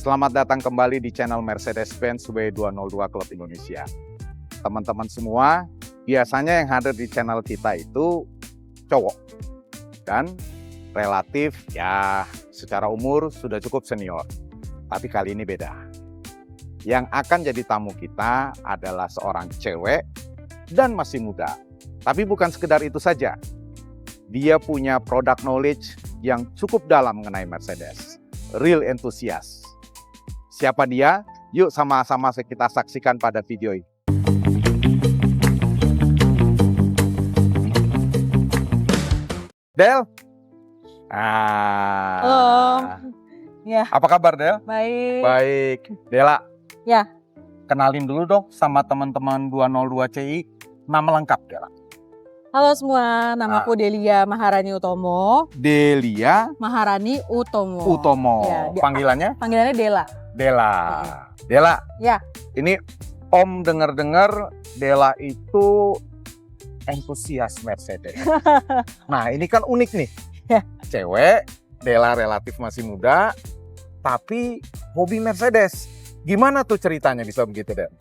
Selamat datang kembali di channel Mercedes-Benz W202 Club Indonesia. Teman-teman semua, biasanya yang hadir di channel kita itu cowok. Dan relatif ya secara umur sudah cukup senior. Tapi kali ini beda. Yang akan jadi tamu kita adalah seorang cewek dan masih muda. Tapi bukan sekedar itu saja. Dia punya product knowledge yang cukup dalam mengenai Mercedes. Real enthusiast. Siapa dia? Yuk sama-sama kita saksikan pada video ini. Del. Halo. Ya. Apa kabar, Del? Baik. Baik. Dela. Ya. Kenalin dulu dong sama teman-teman 202 CI. Nama lengkap, Dela. Halo semua, nama aku Delia Maharani Utomo. Delia Maharani Utomo. Ya, panggilannya? Panggilannya Dela. Dela. Dela. Ya. Ini Om dengar-dengar Dela itu entusias Mercedes. Nah, ini kan unik nih. Ya. Cewek, Dela relatif masih muda, tapi hobi Mercedes. Gimana tuh ceritanya bisa begitu, Del?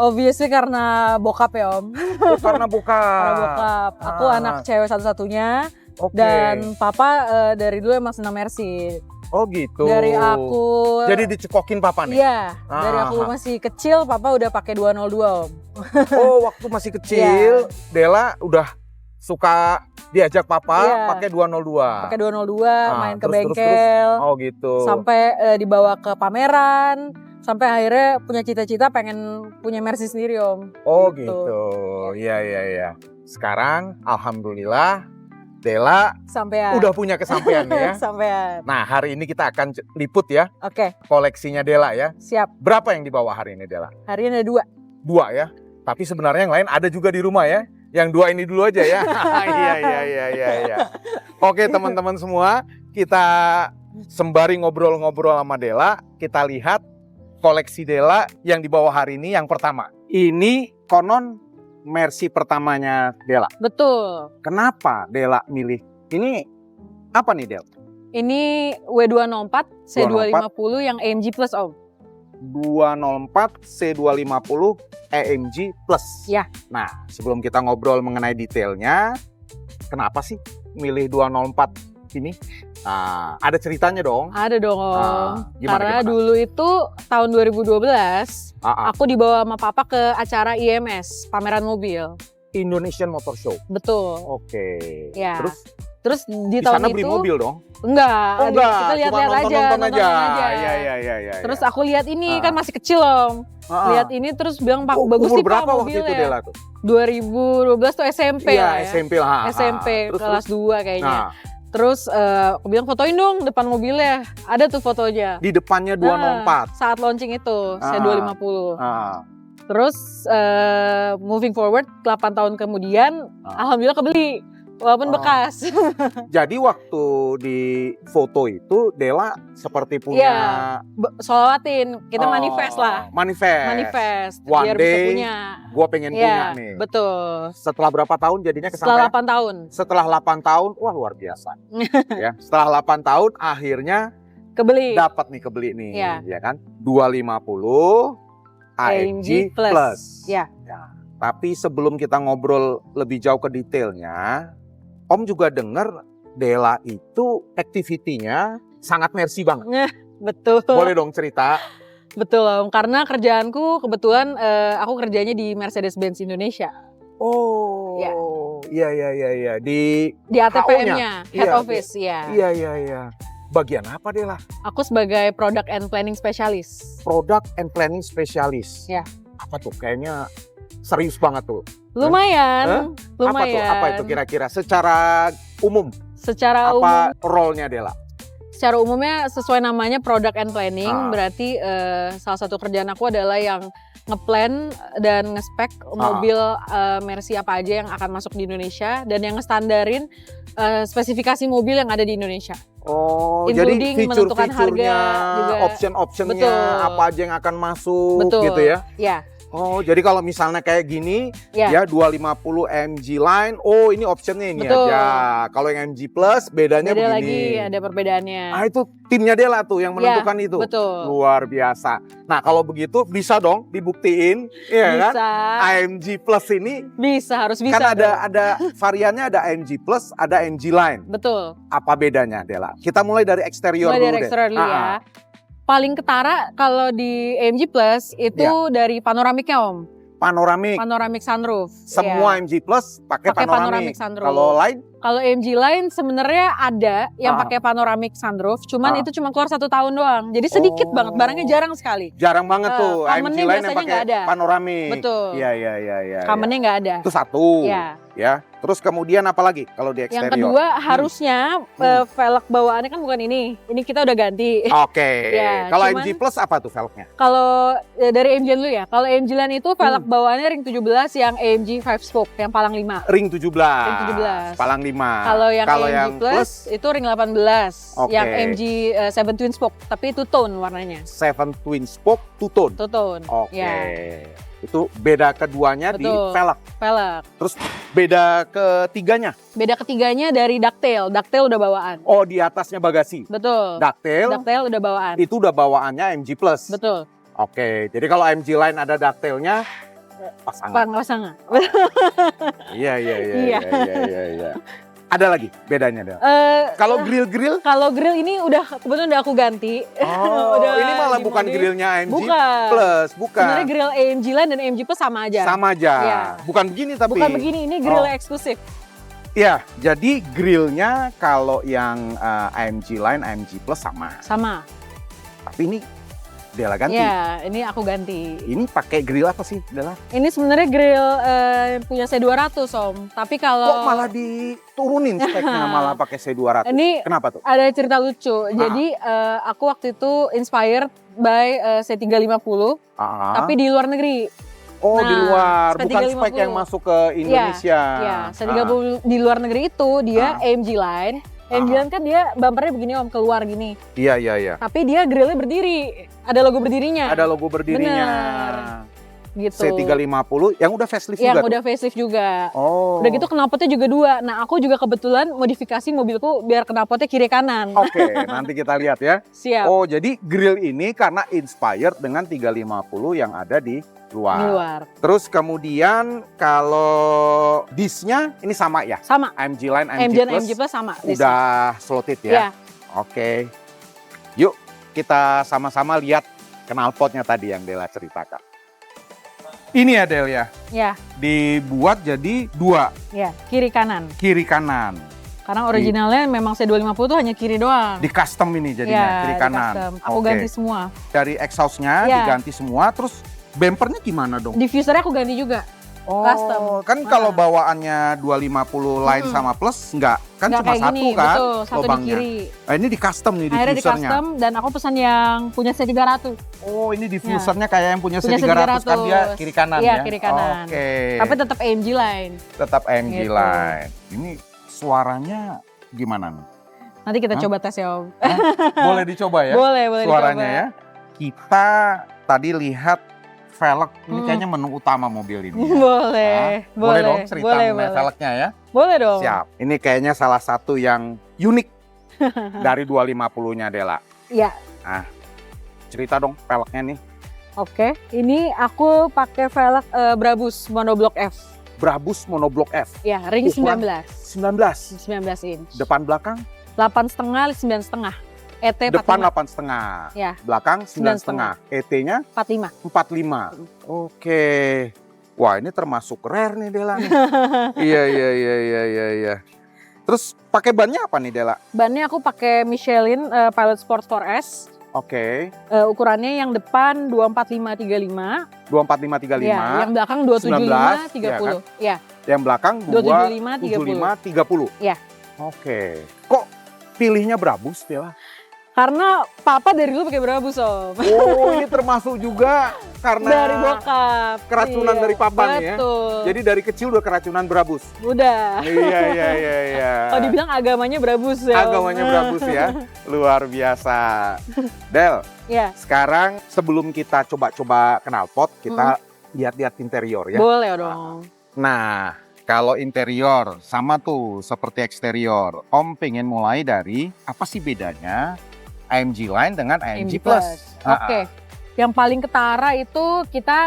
Obviously karena bokap ya, Om. Oh, karena bokap. Karena bokap. Aku anak cewek satu-satunya. Oke. Dan papa dari dulu emang senang Mercy. Oh gitu. Dari aku. Jadi dicekokin papa nih? Iya. Dari aku masih kecil, papa udah pakai 202, Om. Oh, waktu masih kecil, Dela udah suka diajak papa pakai 202. Pakai 202, main ke bengkel. Terus. Oh gitu. Sampai dibawa ke pameran. Sampai akhirnya punya cita-cita pengen punya Mercy sendiri, Om. Oh gitu. Iya. Sekarang alhamdulillah Dela sampean. Udah punya kesampaian ya. Sampean. Nah, hari ini kita akan liput ya. Oke. Koleksinya Dela ya. Siap. Berapa yang dibawa hari ini, Dela? Hari ini ada 2. 2 ya. Tapi sebenarnya yang lain ada juga di rumah ya. Yang 2 ini dulu aja ya. Iya. Oke, teman-teman semua, kita sembari ngobrol-ngobrol sama Dela, kita lihat koleksi Dela yang dibawa hari ini yang pertama. Ini konon Mercy pertamanya Dela. Betul. Kenapa Dela milih? Ini apa nih, Del? Ini W204 C250 yang AMG Plus, Om. 204 C250 AMG Plus. Ya. Nah, sebelum kita ngobrol mengenai detailnya, kenapa sih milih 204 ini? Nah, ada ceritanya dong. Ada dong, Om. Gimana? Dulu itu tahun 2012, aku dibawa sama papa ke acara IMS, pameran mobil. Indonesian Motor Show. Betul. Oke. Ya. Terus di sana tahun beli itu mobil dong? Enggak. Kita lihat-lihat aja. Nonton aja. Iya. Terus aku lihat ini kan masih kecil, Om. Lihat ini terus bilang, Pak, bagus sih Pak berapa waktu mobilnya. itu Dela tuh? 2012 tuh SMP lah ya. SMP lah. SMP kelas 2 kayaknya. Nah. Terus aku bilang fotoin dong depan mobilnya. Ada tuh fotonya. Di depannya 204. Saat launching itu, saya 250. Terus moving forward 8 tahun kemudian, alhamdulillah kebeli. Walaupun bekas. Jadi waktu di foto itu Dela seperti punya solawatin, kita manifest lah. Manifest. One biar day, bisa punya. Gua pengen punya nih. Betul. Setelah berapa tahun jadinya kesampaian? Setelah 8 tahun. Setelah 8 tahun, wah luar biasa. Ya, setelah 8 tahun akhirnya dapat nih kebeli nih, ya kan? 250 AMG Plus. Ya. Tapi sebelum kita ngobrol lebih jauh ke detailnya, Om juga dengar Dela itu activity-nya sangat Mercy banget. Betul. Boleh dong cerita? Betul, Om. Karena kerjaanku kebetulan aku kerjanya di Mercedes-Benz Indonesia. Oh. Iya. Di ATPM-nya, head office, ya. Iya. Bagian apa Dela? Aku sebagai product and planning specialist. Product and planning specialist. Ya. Apa tuh? Kayaknya serius banget tuh. Lumayan. Apa itu kira-kira secara umum? Secara umum. Apa role-nya Dela? Secara umumnya sesuai namanya product and planning, berarti salah satu kerjaan aku adalah yang ngeplan dan ngespek mobil Mercy apa aja yang akan masuk di Indonesia dan yang ngestandarin spesifikasi mobil yang ada di Indonesia. Oh, jadi menentukan harga, option-optionnya apa aja yang akan masuk gitu ya? Ya. Oh, jadi kalau misalnya kayak gini, Ya. ya 250 mg line, oh ini optionnya ini Betul. aja. Kalau yang mg plus bedanya Beda begini. lagi, ada perbedaannya. Ah, itu timnya Dela tuh yang menentukan itu. Betul. Luar biasa. Nah, kalau begitu bisa dong dibuktiin, ya kan? Bisa. AMG Plus ini Harus bisa. kan dong. ada variannya, ada AMG Plus, ada AMG Line. Betul. Apa bedanya, Dela? Kita mulai dari eksterior Mulai dulu dari deh. eksterior dulu ya. Paling ketara kalau di AMG Plus itu dari panoramiknya Om. Panoramik. Panoramik sunroof. Semua Ya. AMG Plus pakai Pakai panoramik. panoramic sunroof. Kalau Line? Kalau AMG Line sebenarnya ada yang Ah. pakai panoramic sunroof, cuman Ah. itu cuma keluar 1 tahun doang. Jadi sedikit Oh. banget, barangnya jarang sekali. Jarang banget tuh AMG Commonnya Line yang biasanya pakai nggak ada. panoramik. Betul. Iya. Kamennya nggak ada. Itu satu. Ya. Ya. Terus kemudian apa lagi kalau di eksterior? Yang kedua harusnya velg bawaannya kan bukan ini. Ini kita udah ganti. Oke. Ya, Kalau cuman- AMG Plus apa tuh velgnya? Kalau dari AMG dulu ya. Kalau AMG Line itu velg bawaannya ring 17 yang AMG 5 spoke yang palang 5. Ring 17. Ring 17. Palang 5. Kalau yang AMG Plus itu ring 18 Oke. yang AMG 7 twin spoke, tapi itu tone warnanya. 7 twin spoke two tone. Itu tone. Oke. Ya, Itu beda keduanya di Betul. velg. velg. Terus beda ketiganya. Beda ketiganya dari ducktail. Ducktail udah bawaan. Oh, di atasnya bagasi. Betul. Ducktail Ducktail udah bawaan. itu udah bawaannya AMG Plus. Betul. Oke. Jadi kalau AMG Line ada ducktailnya pasangan. Pasangan. Iya. Ada lagi bedanya, Del. Kalau grill-grill? Kalau grill ini kebetulan udah aku ganti. Oh, Udah ini malah bukan dimodif. grillnya AMG Bukan. Plus, bukan. Sebenarnya grill AMG Line dan AMG Plus sama aja. Sama aja. Iya. Bukan begini tapi. Bukan begini, ini grill eksklusif. Iya, jadi grillnya kalau yang AMG Line, AMG Plus sama. Sama. Tapi ini Dela ganti. Ya, ini aku ganti. Ini pakai grill apa sih, Dela? Ini sebenarnya grill punya C200 Om. Tapi kalau Kok malah diturunin speknya malah pakai C200? ini Kenapa tuh? ada cerita lucu. Jadi aku waktu itu inspired by C350, tapi di luar negeri. Oh, di Nah, luar, spek bukan 350. spek yang masuk ke Indonesia. Ya, C350 di luar negeri itu dia AMG Line. AMG Line kan dia bumpernya begini Om, keluar gini. Iya. Tapi dia grillnya berdiri. Ada logo berdirinya. Ada logo berdirinya. Bener. Gitu. C350 yang udah facelift Yang juga tuh? udah facelift juga. Oh. Udah gitu knalpotnya juga 2. Nah aku juga kebetulan modifikasi mobilku biar knalpotnya kiri kanan. Oke, nanti kita lihat ya. Siap. Oh, jadi grill ini karena inspired dengan 350 yang ada di luar. Di luar. Terus kemudian kalau disknya ini sama ya? Sama. AMG Line, AMG AMG dan Plus AMG Plus sama. udah slotted Ya. ya? Oke. Yuk kita sama-sama lihat knalpotnya tadi yang Dela ceritakan. Ini ya Del ya, Ya, dibuat jadi 2, ya, kiri kanan. kiri kanan. Karena originalnya memang C250 tuh hanya kiri doang. Di custom ini jadinya, Ya, kiri di kanan. custom. Aku Oke. ganti semua. Dari exhaustnya Ya. diganti semua, terus bumpernya gimana dong? Diffusernya aku ganti juga. Oh, custom. kan kalau bawaannya 250 Line sama Plus enggak, kan Nggak cuma kayak satu gini, kan betul, satu di lubangnya. kiri. Nah, ini di custom nih Akhirnya di diffusernya. custom dan aku pesan yang punya C300. Oh, ini diffusernya kayak yang punya Punya C300 kan dia C300. kiri kanan Iya, ya? kiri kanan. Oke. Tapi tetap AMG Line. Tetap AMG Gitu. Line. Ini suaranya gimana nih? Nanti kita Hah? coba tes ya Om. Boleh dicoba ya? Boleh Suaranya dicoba. ya. Kita tadi lihat velg, ini Hmm. kayaknya menu utama mobil ini. ya. Boleh, Hah? Boleh dong cerita boleh, mengenai boleh. velgnya ya? Boleh dong. Siap. Ini kayaknya salah satu yang unik dari 250-nya Dela. Iya. Cerita dong velgnya nih. Oke, ini aku pakai velg Brabus monoblock F. Brabus monoblock F. Ya, ring Ukuran 19 19. inch. Depan belakang? 8,5, 9,5. ET 45. Depan 8,5. Ya, Belakang 9,5. ET-nya 45. 45. Oke. Wah, ini termasuk rare nih Dela nih. Iya. Terus pakai bannya apa nih Dela? Bannya aku pakai Michelin Pilot Sport 4S. Oke. Ukurannya yang depan 245/35. 245/35. Ya, yang belakang 275/30. Ya, Yang belakang 275/30. 275/30. Ya. Oke. Kok pilihnya Brabus Dela? Karena papa dari dulu pakai Brabus, Om. Oh, ini termasuk juga karena Dari bokap. keracunan Iya, dari papa nih ya. Betul. Jadi dari kecil udah keracunan Brabus. Udah. Iya. Oh, dibilang agamanya Brabus ya. Om. Agamanya Brabus ya. Luar biasa. Del, Ya, sekarang sebelum kita coba-coba knalpot, kita lihat-lihat interior ya. Boleh dong. Nah, kalau interior sama tuh seperti eksterior. Om pengen mulai dari apa sih bedanya AMG Line dengan AMG Plus? Oke. Yang paling ketara itu kita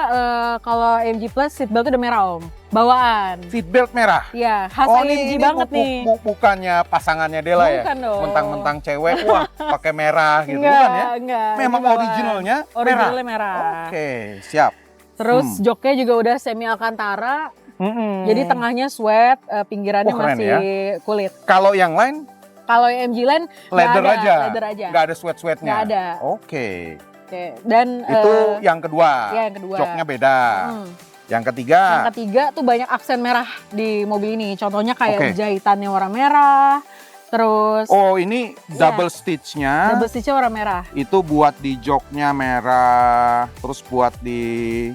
kalau AMG Plus seatbelt udah merah Om. Bawaan. Seatbelt merah. Iya, khas AMG ini banget nih. Bukannya pasangannya Dela ya? Bukan dong. Mentang-mentang cewek, wah pakai merah gitu Enggak, bukan ya? enggak. Memang ini bawaan. originalnya Originalnya merah. Oke, siap. Terus joknya juga udah semi Alcantara. Jadi tengahnya sweat, pinggirannya keren masih ya. kulit. Kalau yang lain? Kalau AMG Line Leather aja. Leather aja. Nggak ada sweat-sweatnya. Nggak ada. Oke. Dan itu yang kedua. Ya, yang kedua. Joknya beda. Yang ketiga. Yang ketiga tuh banyak aksen merah di mobil ini. Contohnya kayak jahitannya warna merah. Terus. Oh ini double stitch-nya. Double stitch-nya warna merah. Itu buat di joknya merah. Terus buat di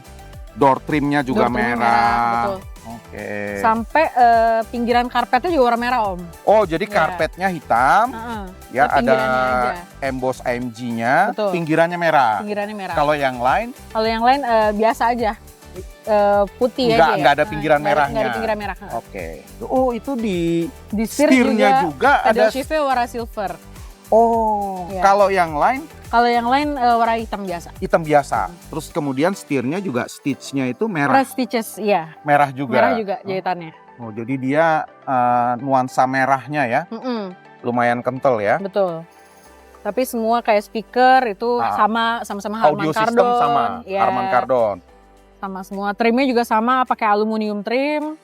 door trim-nya juga merah. Betul. Oke. Sampai pinggiran karpetnya juga warna merah Om. Oh jadi karpetnya hitam. Ya ada emboss AMG-nya. Pinggirannya merah. Pinggirannya merah. Kalau yang lain? Kalau yang lain biasa aja. Putih aja ya. Nggak ada pinggiran merahnya. Nggak ada pinggiran merah. Oke. Oh itu di setirnya juga ada shiftnya warna silver. Oh, kalau yang lain? Kalau yang lain warna hitam biasa. Hitam biasa. Terus kemudian setirnya juga stitchnya itu merah. Press stitches, iya. Merah juga. Merah juga jahitannya. Oh, jadi dia nuansa merahnya ya. Lumayan kental ya. Betul. Tapi semua kayak speaker itu sama-sama Harman Audio Kardon. system sama Harman Kardon. Sama semua. Trimnya juga sama, pakai aluminium trim.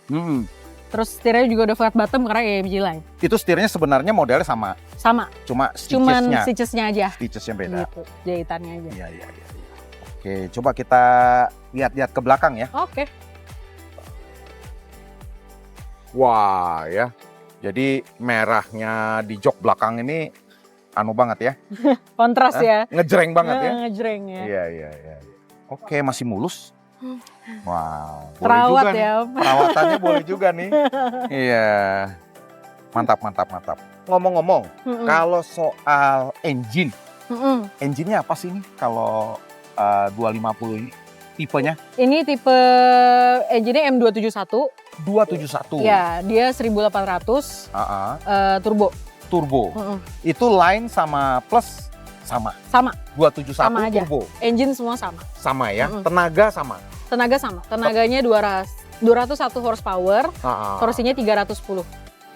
Terus setirnya juga udah flat bottom karena AMG Line. Itu setirnya sebenarnya modelnya sama? Sama. Cuman stitchesnya aja. Stitchesnya beda. Gitu, jahitannya aja. Iya. Oke, coba kita lihat-lihat ke belakang ya. Oke. Wah ya, jadi merahnya di jok belakang ini anu banget ya. Kontras ya. Ngejreng banget ya. Ngejreng ya. Iya. Oke, masih mulus. Wow, terawat boleh juga ya. Nih. Perawatannya boleh juga nih. Iya, mantap. Ngomong-ngomong, kalau soal engine, engine-nya apa sih nih kalau 250 ini tipenya? Ini tipe engine-nya M271. 271. Ya, dia 1800 turbo. Itu Line sama Plus sama? Sama. 271 sama aja. turbo? Engine semua sama. Sama ya? Tenaga sama? Tenaga sama. Tenaganya 201 horsepower, torsinya 310.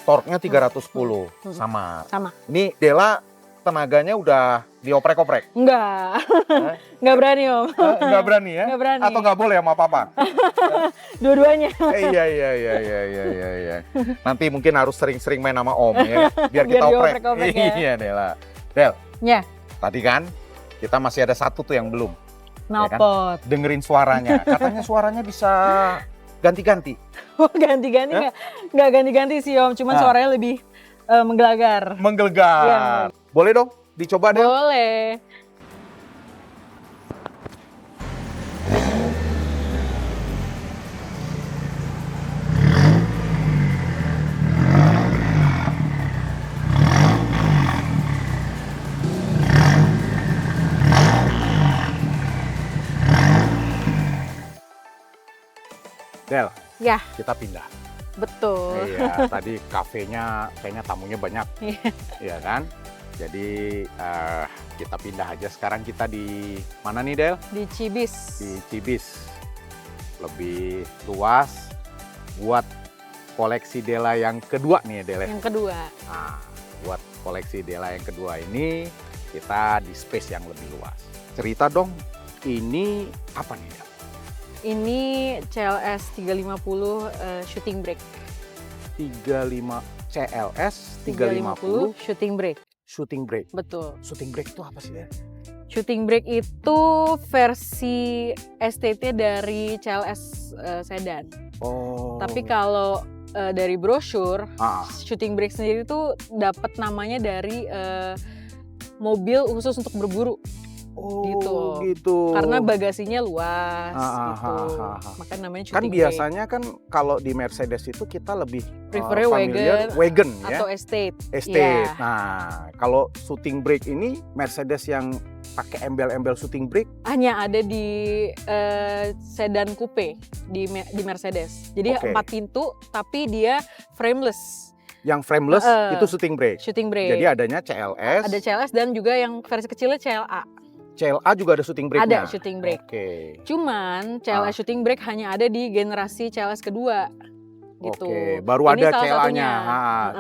Torque-nya 310, sama. Ini Dela tenaganya udah dioprek-oprek? Enggak. Enggak berani Om. Enggak berani ya? Enggak berani. Atau enggak boleh sama papa? Dua-duanya. Iya. Nanti mungkin harus sering-sering main sama Om ya, biar kita oprek. Iya Dela. Del. Ya. Tadi kan kita masih ada satu tuh yang belum. Knalpot. Ya kan? Dengerin suaranya. Katanya suaranya bisa ganti-ganti. Oh ganti-ganti nggak ganti-ganti sih Om. Cuman suaranya lebih menggelegar. Ya, boleh dong dicoba deh. Boleh. Del, ya kita pindah. Betul. Iya, tadi kafenya kayaknya tamunya banyak, iya kan? Jadi kita pindah aja. Sekarang kita di mana nih Del? Di Cibis. Di Cibis. Lebih luas buat koleksi Dela yang kedua nih Del. Yang kedua. Nah, buat koleksi Dela yang kedua ini kita di space yang lebih luas. Cerita dong, ini apa nih Del? Ini CLS 350 shooting brake. CLS 350 shooting brake. Shooting brake. Betul. Shooting brake itu apa sih ya? Shooting brake itu versi STT dari CLS sedan. Oh. Tapi kalau dari brosur, shooting brake sendiri itu dapat namanya dari mobil khusus untuk berburu. gitu. Karena bagasinya luas gitu. Makanya namanya Kan shooting biasanya kan kalau di Mercedes itu kita lebih prefer wagon ya. atau estate. Estate. Nah, kalau shooting brake ini Mercedes yang pakai embel-embel shooting brake Hanya ada di sedan coupe di Mercedes. Jadi 4 pintu tapi dia frameless. Yang frameless itu shooting brake. Shooting brake. Jadi adanya CLS. Ada CLS dan juga yang versi kecilnya CLA. CLA juga ada shooting brake-nya? Ada shooting brake. Oke. Cuman CLS shooting brake hanya ada di generasi CLS kedua. Gitu. Oke, baru Ini ada salah CLA-nya.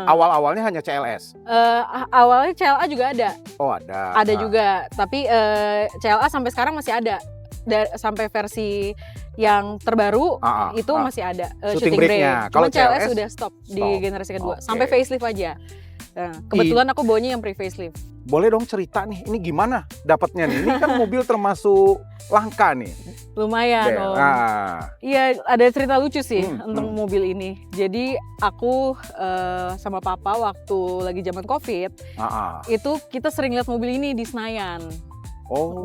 Awal-awalnya hanya CLS? Awalnya CLA juga ada. Oh ada. Ada juga, tapi CLA sampai sekarang masih ada. Sampai versi yang terbaru itu masih ada shooting brake. Cuma CLS sudah stop di generasi kedua. Sampai facelift aja. Nah, kebetulan aku bawanya yang pre-facelift. Boleh dong cerita nih, ini gimana dapatnya nih? Ini kan mobil termasuk langka nih. Lumayan Om. Iya, ada cerita lucu sih untuk mobil ini. Jadi aku sama papa waktu lagi zaman COVID, itu kita sering lihat mobil ini di Senayan.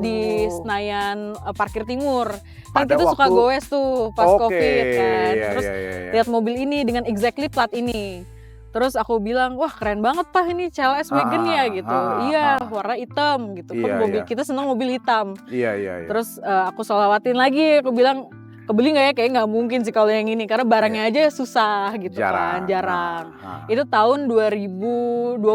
Di Senayan Parkir Timur. Kan kita suka goes tuh pas COVID kan. Terus lihat mobil ini dengan exactly plat ini. Terus aku bilang, wah keren banget Pak ini CLS wagon ya gitu. Iya, warna hitam gitu. Kan mobil kita senang mobil hitam. Iya. Terus aku solawatin lagi, aku bilang kebeli nggak ya? Kayak nggak mungkin sih kalau yang ini karena barangnya aja susah gitu kan, jarang. Itu tahun 2020.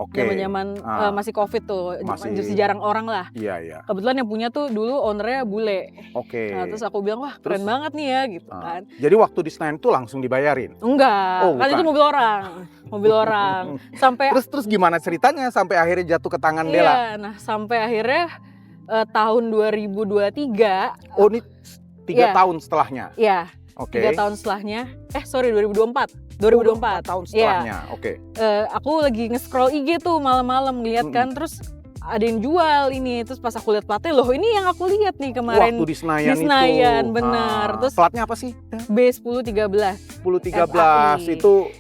Zaman-zaman masih COVID tuh, masih jarang orang lah. Iya. Kebetulan yang punya tuh dulu ownernya bule. Nah, terus aku bilang wah keren banget nih ya gitu kan. Jadi waktu di Senayan tuh langsung dibayarin? Enggak, kan itu mobil orang. Sampai terus gimana ceritanya sampai akhirnya jatuh ke tangan Dela? Iya, nah sampai akhirnya tahun 2023. Oh ini 3 tahun setelahnya? Iya. 3 tahun setelahnya, 2024. 4 tahun setelahnya, aku lagi nge-scroll IG tuh malam-malam ngeliat kan, terus ada yang jual ini, terus pas aku lihat platnya, loh ini yang aku lihat nih kemarin. Waktu di Senayan itu. Bener. Terus platnya apa sih? B1013. 1013 itu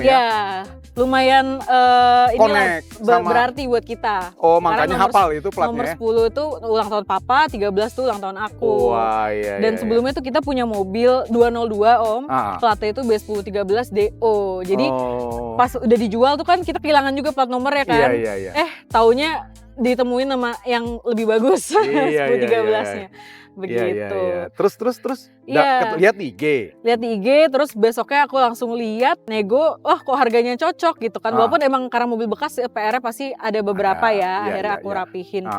ya, lumayan connect sama berarti buat kita. Oh, makanya hafal itu Nomor platnya. 10 itu ulang tahun papa, 13 itu ulang tahun aku. Wah, iya. Dan sebelumnya tuh kita punya mobil 202 Om, platnya itu B1013 DO. Jadi pas udah dijual tuh kan kita kehilangan juga plat nomornya kan. Iya. Taunya ditemuin nama yang lebih bagus, 1013-nya. Begitu. Iya. Terus lihat di IG. Lihat di IG, terus besoknya aku langsung lihat nego, kok harganya cocok gitu kan. Walaupun emang karena mobil bekas PR-nya pasti ada beberapa akhirnya aku rapihin.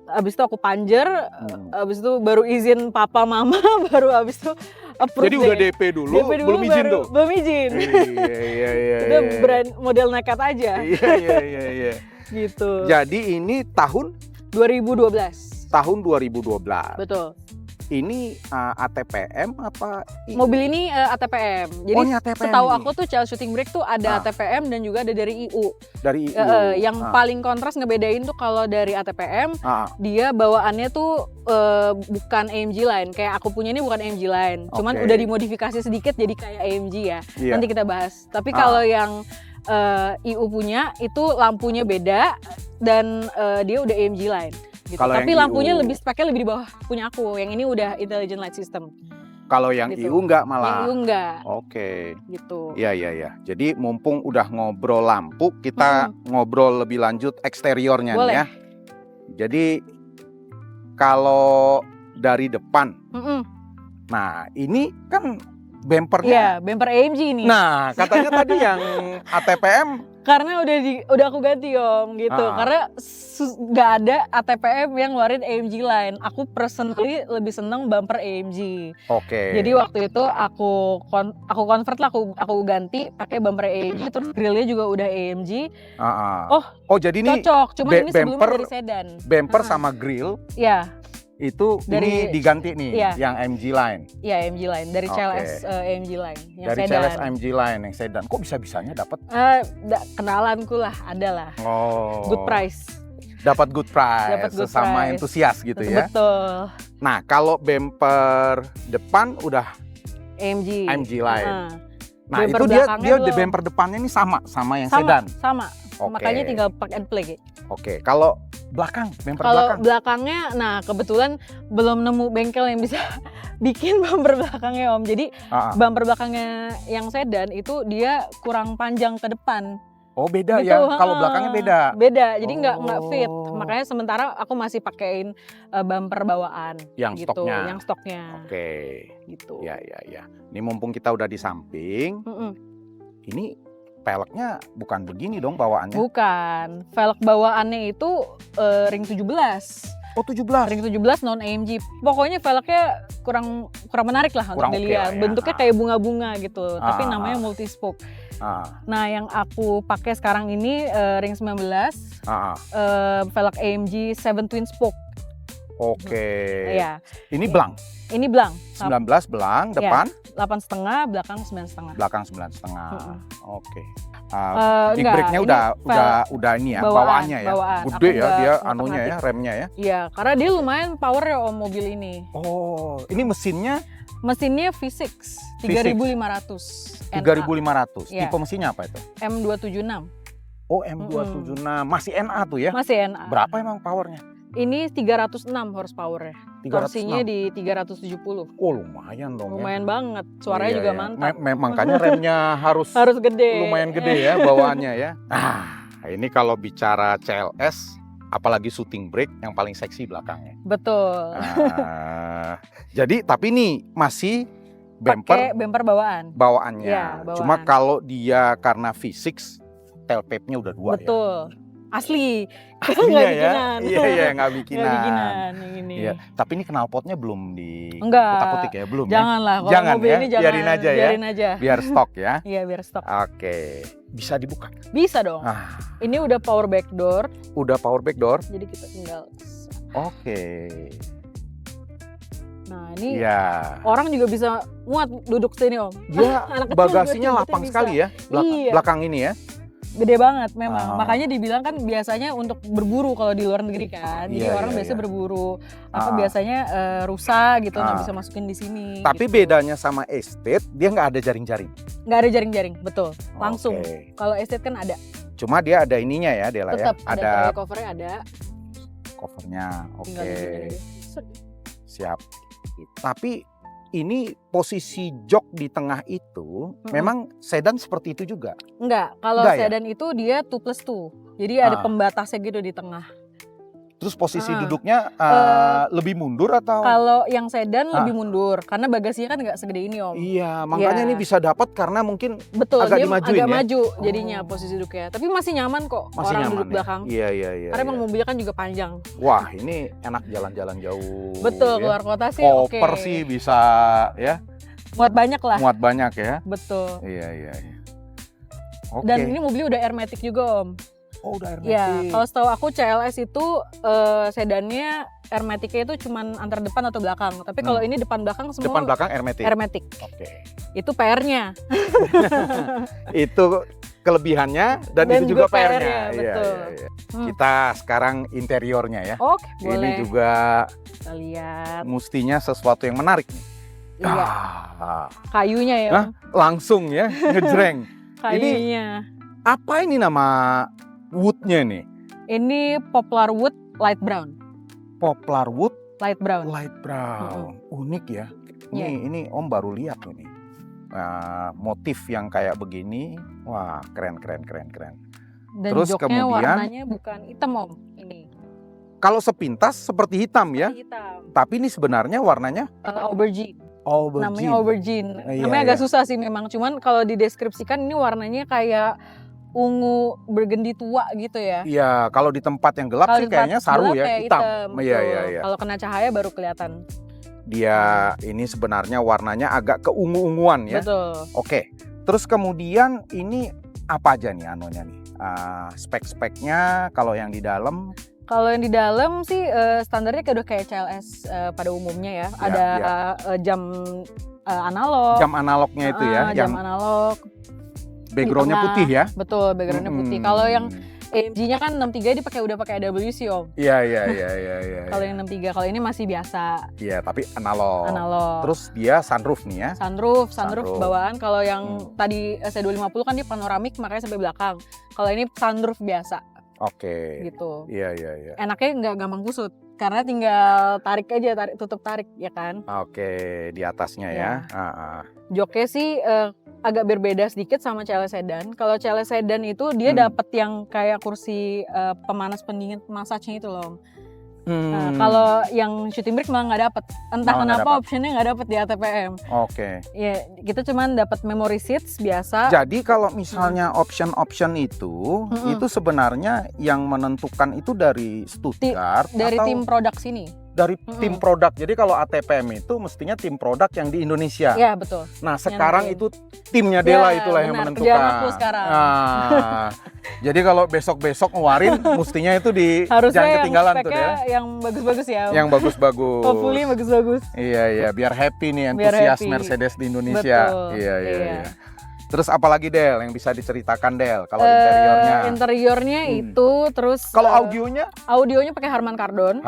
Abis itu aku panjer, abis itu baru izin papa mama, baru abis itu approve. Jadi udah DP dulu belum izin tuh? Belum izin. Iya. Itu brand model nekat aja. Iya. Gitu. Jadi ini tahun 2012. Tahun 2012. Betul. Ini ATPM apa? Mobil ini ATPM. Jadi ATPM setahu aku tuh CLS shooting brake tuh ada ATPM dan juga ada dari IU. Dari IU. Yang paling kontras ngebedain tuh kalau dari ATPM dia bawaannya tuh bukan AMG line. Kayak aku punya ini bukan AMG line. Cuman udah dimodifikasi sedikit jadi kayak AMG ya. Nanti kita bahas. Tapi kalau yang IU punya itu lampunya beda dan dia udah AMG line. Gitu. Tapi lampunya speknya lebih di bawah punya aku. Yang ini udah intelligent light system. Kalau yang gitu. IU enggak malah? Yang IU enggak. Gitu. Iya. Jadi mumpung udah ngobrol lampu, kita ngobrol lebih lanjut eksteriornya nih ya. Jadi kalau dari depan, nah ini kan bempernya. Iya, bemper AMG ini. Nah, katanya tadi yang ATPM karena udah aku ganti Om gitu. Karena nggak ada ATPM yang ngeluarin AMG line. Aku personally lebih seneng bumper AMG. Jadi waktu itu aku convert lah, aku ganti pakai bumper AMG, terus grillnya juga udah AMG. Jadi ini cocok. Cuma ini sebelumnya dari sedan. Bumper sama grill. Iya. Itu ini diganti nih yang AMG line. Iya, AMG line dari CLS AMG line yang dari sedan. CLS AMG line yang sedan. Kok bisa-bisanya dapat? Kenalanku lah, ada lah. Good price. Dapat good price. Sesama entusias gitu ya. Betul. Nah, kalau bumper depan udah AMG line. Nah, bumper itu dia bumper depannya ini sama yang sedan. Oke. Makanya tinggal plug and play. Oke, kalau belakang, bumper Kalau belakang. belakangnya, nah kebetulan belum nemu bengkel yang bisa bikin bumper belakangnya Om. Jadi bumper belakangnya yang sedan itu dia kurang panjang ke depan. Oh beda Gitu, ya, kalau belakangnya beda. Beda, jadi nggak fit. Oh. Makanya sementara aku masih pakein bumper bawaan. Yang gitu, stoknya. Yang stoknya. Oke. Gitu. Ya. Ini mumpung kita udah di samping, ini peleknya bukan begini dong bawaannya. Bukan, velg bawaannya itu ring 17. Oh 17. Ring 17 non AMG. Pokoknya velgnya kurang menarik lah Kurang untuk oke dilihat. lah ya. Bentuknya kayak bunga-bunga gitu, tapi namanya multispoke. Nah, yang aku pakai sekarang ini ring 19, velg AMG 7 twin spoke. Oke. Iya. Ini belang. Ini belang. 19 belang, depan 8,5, belakang 9,5. belakang 9,5. Oke. Big Enggak, brake-nya udah ini ya, bawaannya ya. bawaan. Gede Aku ya dia nggak anunya ya, remnya ya. Iya, karena dia lumayan power ya Om mobil ini. Oh, ini mesinnya Mesinnya V6 3500. 3.500. Iya. Tipe mesinnya apa itu? M276. Oh, M276. Masih NA tuh ya? Masih NA. Berapa emang powernya? Ini 306 horsepower-nya. 306. Torsinya di 370. Oh, lumayan dong Lumayan ya. banget. Suaranya Iya, juga iya. mantap. Makanya remnya harus gede. lumayan gede ya bawaannya ya. Ini kalau bicara CLS, apalagi shooting brake yang paling seksi belakangnya. Betul. Jadi tapi ini masih Pakai bumper bawaan. bawaannya. Ya, bawaan. Cuma kalau dia karena V6, tailpipe-nya udah 2 ya. Betul. Asli. Aslinya Nggak ya. bikinan. Iya, nggak bikinan. Nggak bikinan yang ini. Iya, tapi ini knalpotnya belum Enggak. kutak-kutik ya, belum Janganlah, ya. kalau Jangan mobil ya, ini jangan. biarin aja ya. Biarin aja. Biar stok ya. Iya, biar stok. Oke, bisa dibuka. Bisa dong. Ini udah power back door. Udah power back door. Jadi kita tinggal. Oke. Nah, ini Iya. orang juga bisa muat duduk sini Om. Dia Anak kecil bagasinya juga lapang bisa. sekali ya. Iya. Belakang ini ya. Gede banget memang. Makanya dibilang kan biasanya untuk berburu kalau di luar negeri kan. Jadi Iya, orang iya, biasanya iya. berburu biasanya rusa gitu nggak bisa masukin di sini. Tapi gitu. bedanya sama estate, dia nggak ada jaring-jaring. Nggak ada jaring-jaring, betul. Langsung. Oke. Kalau estate kan ada. Cuma dia ada ininya ya, Dela ya. Tetap ada covernya ada. Covernya. Tinggal Oke. diginiin aja. Siap. Tapi ini posisi jok di tengah itu memang sedan seperti itu juga. Enggak, kalau Enggak ya? sedan itu dia 2+2. Jadi ada pembatasnya gitu di tengah. Terus posisi duduknya lebih mundur atau? Kalau yang sedan lebih mundur karena bagasinya kan nggak segede ini Om. Iya, makanya Iya. ini bisa dapat karena mungkin Betul, agak dia dimajuin agak ya? maju jadinya posisi duduknya. Tapi masih nyaman kok masih orang nyaman duduk ya? belakang. Iya. Karena emang mobilnya kan juga panjang. Wah, ini enak jalan-jalan jauh. Betul, ya. keluar kota sih oke. Koper sih bisa ya, Muat banyak lah. muat banyak ya. Betul. Iya. Oke. Dan ini mobilnya udah Airmatic juga Om. Oh, udah hermetik. Ya, kalau setahu aku CLS itu sedannya Airmatic-nya itu cuman antar depan atau belakang. Tapi kalau ini depan belakang semua Depan belakang hermetik. Airmatic. Oke. Itu PR-nya. Itu kelebihannya dan itu juga PR-nya. betul. Iya. Kita sekarang interiornya ya. Oke, Ini boleh. juga Kita lihat. mestinya sesuatu yang menarik nih. Iya. Kayunya ya. Hah? Om. Langsung ya ngejreng. Kayunya. Apa ini nama woodnya nih? Ini Poplar Wood Light Brown. Poplar wood Light Brown. light brown. Unik ya. Iya. Ini Om baru lihat tuh nih. Motif yang kayak begini. Wah, keren. Dan Terus joknya kemudian- warnanya bukan hitam Om. Ini. Kalau sepintas seperti hitam ya. Hitam. Tapi ini sebenarnya warnanya Aubergine. aubergine. Namanya aubergine. Iya, Namanya agak iya. susah sih memang. Cuman kalau dideskripsikan ini warnanya kayak ungu burgundy tua gitu ya. Iya, kalau di tempat yang gelap Kalau sih di tempat kayaknya saru gelap ya, kayak hitam. betul. Iya. Kalau kena cahaya baru kelihatan. Dia ini sebenarnya warnanya agak keungu-unguan ya. Betul. Oke. Terus kemudian ini apa aja nih anunya nih? Spek-speknya kalau yang di dalam Kalau yang di dalam sih standarnya kayak udah kayak CLS pada umumnya ya. Ya, Ada jam analog. jam analognya itu ya, Jam yang analog. backgroundnya di tengah. putih ya. Betul, backgroundnya putih. Kalau yang AMG-nya kan 63 udah pakai AWC Om. Iya. Kalau yang 63, kalau ini masih biasa. Iya, tapi analog. Terus dia sunroof nih ya. Sunroof bawaan. Kalau yang tadi C250 kan dia panoramik makanya sampai belakang. Kalau ini sunroof biasa. Oke. Gitu. Iya. Enaknya nggak gampang kusut karena tinggal tarik aja, tutup tarik ya kan. Oke, di atasnya ya. Joknya sih agak berbeda sedikit sama CLS sedan. Kalau CLS sedan itu dia dapat yang kayak kursi pemanas pendingin massage-nya itu loh. Nah, kalau yang shooting brake malah nggak dapet. Entah kenapa optionnya nggak dapet di ATPM. Oke. Ya, kita cuman dapat memory seats biasa. Jadi kalau misalnya option itu sebenarnya yang menentukan itu dari Stuttgart dari atau tim produk sini. Dari tim produk. Jadi kalau ATPM itu mestinya tim produk yang di Indonesia. Iya, betul. Nah, sekarang itu timnya Dela itulah yang menentukan. Kerjaan aku sekarang. Nah, jadi kalau besok-besok ngeluarin mestinya itu jangan ketinggalan tuh ya. Yang bagus-bagus ya. Yang bagus-bagus. Hopefully bagus-bagus. Iya, biar happy nih entusias Mercedes di Indonesia. Betul. Iya. Terus apalagi Del yang bisa diceritakan Del kalau interiornya? Interiornya itu terus kalau audionya? Audionya pakai Harman Kardon.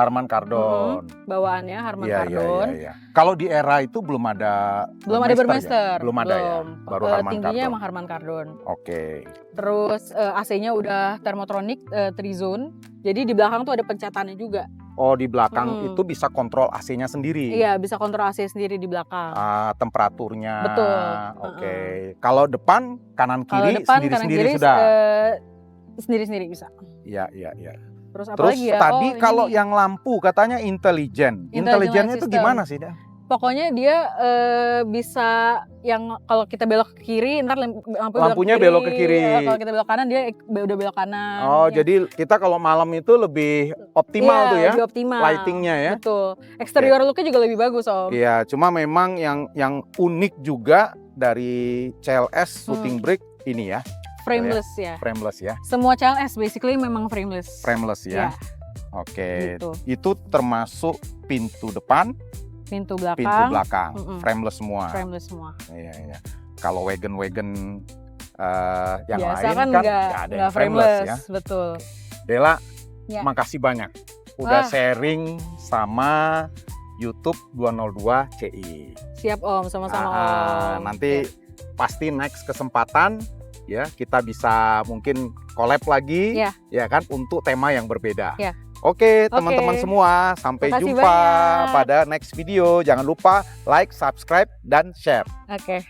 Bawaannya Harman Kardon. Iya. Kalau di era itu belum ada Burmester. Belum ada ya. Baru Harman tingginya Kardon. emang Harman Kardon. Oke. Terus AC-nya udah Thermotronic 3-zone. Jadi di belakang tuh ada pencetannya juga. Oh, di belakang itu bisa kontrol AC-nya sendiri. Iya, bisa kontrol AC sendiri di belakang. Temperaturnya. Betul. Oke. Kalau depan, kanan kiri sendiri-sendiri sudah. Sendiri-sendiri bisa. Iya. Terus lagi ya? Tadi kalau yang lampu katanya intelijen. Intelijennya itu gimana sih, Del? Pokoknya dia bisa yang kalau kita belok ke kiri, ntar lampunya belok ke kiri. Kalau kita belok kanan dia udah belok kanan. Oh, jadi kita kalau malam itu lebih optimal tuh ya? Lebih optimal. Lightingnya ya? Betul. Eksterior looknya juga lebih bagus Om. Iya, cuma memang yang unik juga dari CLS shooting brake ini ya. Frameless ya. Frameless ya. Semua CLS basically memang frameless. Frameless ya. Oke. Gitu. Itu termasuk pintu depan. Pintu belakang, frameless semua. Iya. Kalau wagon yang biasa lain kan nggak ada yang frameless ya. Betul. Dela, makasih banyak udah sharing sama YouTube 202 CI. Siap Om, sama-sama Om. Nanti pasti next kesempatan ya kita bisa mungkin collab lagi ya kan untuk tema yang berbeda. Oke, teman-teman semua, sampai jumpa pada next video. Jangan lupa like, subscribe, dan share. Oke.